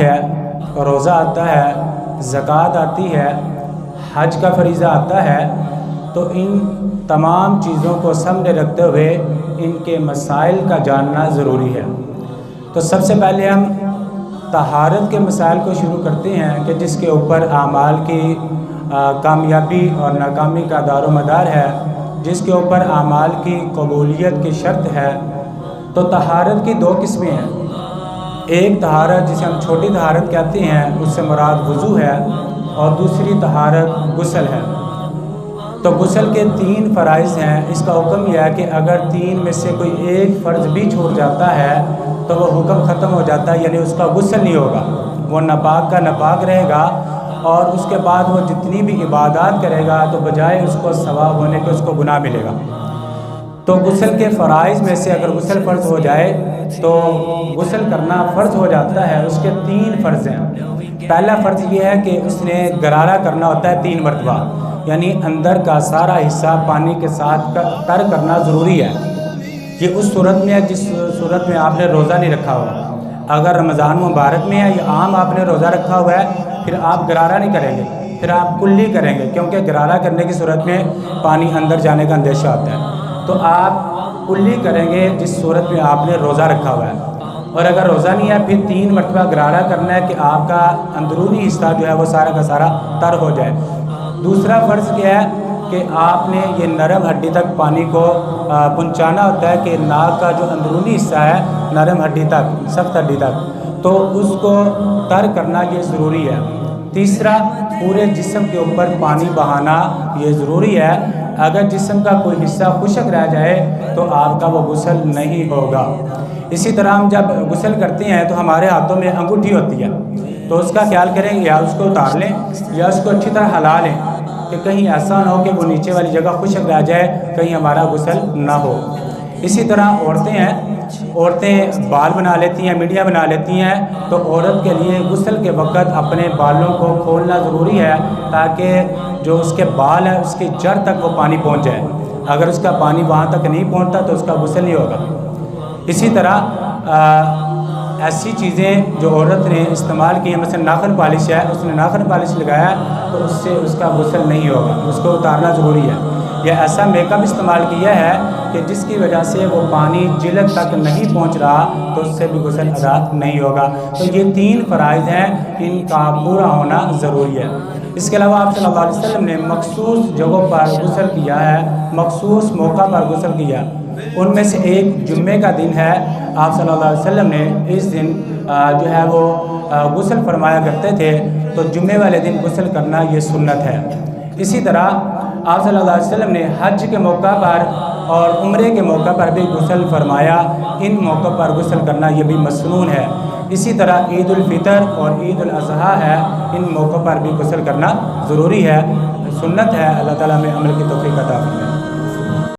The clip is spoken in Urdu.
ہے، روزہ آتا ہے، زکوٰۃ آتی ہے، حج کا فریضہ آتا ہے، تو ان تمام چیزوں کو سامنے رکھتے ہوئے ان کے مسائل کا جاننا ضروری ہے۔ تو سب سے پہلے ہم طہارت کے مسائل کو شروع کرتے ہیں کہ جس کے اوپر اعمال کی کامیابی اور ناکامی کا دار و مدار ہے، جس کے اوپر اعمال کی قبولیت کی شرط ہے۔ تو طہارت کی دو قسمیں ہیں، ایک طہارت جسے ہم چھوٹی طہارت کہتے ہیں، اس سے مراد وضو ہے، اور دوسری طہارت غسل ہے۔ تو غسل کے 3 فرائض ہیں۔ اس کا حکم یہ ہے کہ اگر 3 میں سے کوئی ایک فرض بھی چھوڑ جاتا ہے تو وہ حکم ختم ہو جاتا ہے، یعنی اس کا غسل نہیں ہوگا، وہ ناپاک کا ناپاک رہے گا، اور اس کے بعد وہ جتنی بھی عبادات کرے گا تو بجائے اس کو ثواب ہونے کے اس کو گناہ ملے گا۔ تو غسل کے فرائض میں سے اگر غسل فرض ہو جائے تو غسل کرنا فرض ہو جاتا ہے۔ اس کے 3 فرض ہیں۔ پہلا فرض یہ ہے کہ اس نے غرارہ کرنا ہوتا ہے 3 مرتبہ، یعنی اندر کا سارا حصہ پانی کے ساتھ تر کرنا ضروری ہے۔ یہ اس صورت میں ہے جس صورت میں آپ نے روزہ نہیں رکھا ہوا۔ اگر رمضان مبارک میں ہے یا عام آپ نے روزہ رکھا ہوا ہے، پھر آپ غرارہ نہیں کریں گے، پھر آپ کلی کریں گے، کیونکہ غرارہ کرنے کی صورت میں پانی اندر جانے کا اندیشہ ہوتا ہے۔ تو آپ کلی کریں گے جس صورت میں آپ نے روزہ رکھا ہوا ہے، اور اگر روزہ نہیں ہے پھر 3 مرتبہ غرارہ کرنا ہے کہ آپ کا اندرونی حصہ جو ہے وہ سارا کا سارا تر ہو جائے۔ دوسرا فرض کیا ہے کہ آپ نے یہ نرم ہڈی تک پانی کو پہنچانا ہوتا ہے، کہ ناک کا جو اندرونی حصہ ہے نرم ہڈی تک، سخت ہڈی تک، تو اس کو تر کرنا یہ ضروری ہے۔ تیسرا، پورے جسم کے اوپر پانی بہانا یہ ضروری ہے۔ اگر جسم کا کوئی حصہ خشک رہ جائے تو آپ کا وہ غسل نہیں ہوگا۔ اسی طرح ہم جب غسل کرتے ہیں تو ہمارے ہاتھوں میں انگوٹھی ہوتی ہے، تو اس کا خیال کریں یا اس کو اتار لیں یا اس کو اچھی طرح ہلا لیں کہ کہیں ایسا نہ ہو کہ وہ نیچے والی جگہ خشک رہ جائے، کہیں ہمارا غسل نہ ہو۔ اسی طرح عورتیں بال بنا لیتی ہیں، میڈیا بنا لیتی ہیں، تو عورت کے لیے غسل کے وقت اپنے بالوں کو کھولنا ضروری ہے تاکہ جو اس کے بال ہیں اس کی جڑ تک وہ پانی پہنچ جائے۔ اگر اس کا پانی وہاں تک نہیں پہنچتا تو اس کا غسل نہیں ہوگا۔ اسی طرح ایسی چیزیں جو عورت نے استعمال کی ہیں، مثلا ناخن پالش ہے، اس نے ناخن پالش لگایا تو اس سے اس کا غسل نہیں ہوگا، اس کو اتارنا ضروری ہے۔ یا ایسا میک اپ استعمال کیا ہے کہ جس کی وجہ سے وہ پانی جلد تک نہیں پہنچ رہا تو اس سے بھی غسل ادا نہیں ہوگا۔ تو یہ 3 فرائض ہیں، ان کا پورا ہونا ضروری ہے۔ اس کے علاوہ آپ صلی اللہ علیہ وسلم نے مخصوص جگہوں پر غسل کیا ہے، مخصوص موقع پر غسل کیا۔ ان میں سے ایک جمعے کا دن ہے۔ آپ صلی اللہ علیہ وسلم نے اس دن جو ہے وہ غسل فرمایا کرتے تھے، تو جمعے والے دن غسل کرنا یہ سنت ہے۔ اسی طرح آپ صلی اللہ علیہ وسلم نے حج کے موقع پر اور عمرے کے موقع پر بھی غسل فرمایا، ان موقع پر غسل کرنا یہ بھی مسنون ہے۔ اسی طرح عید الفطر اور عید الاضحیٰ ہے، ان موقع پر بھی غسل کرنا ضروری ہے، سنت ہے۔ اللہ تعالیٰ ہمیں عمل کی توفیق عطا فرمائے۔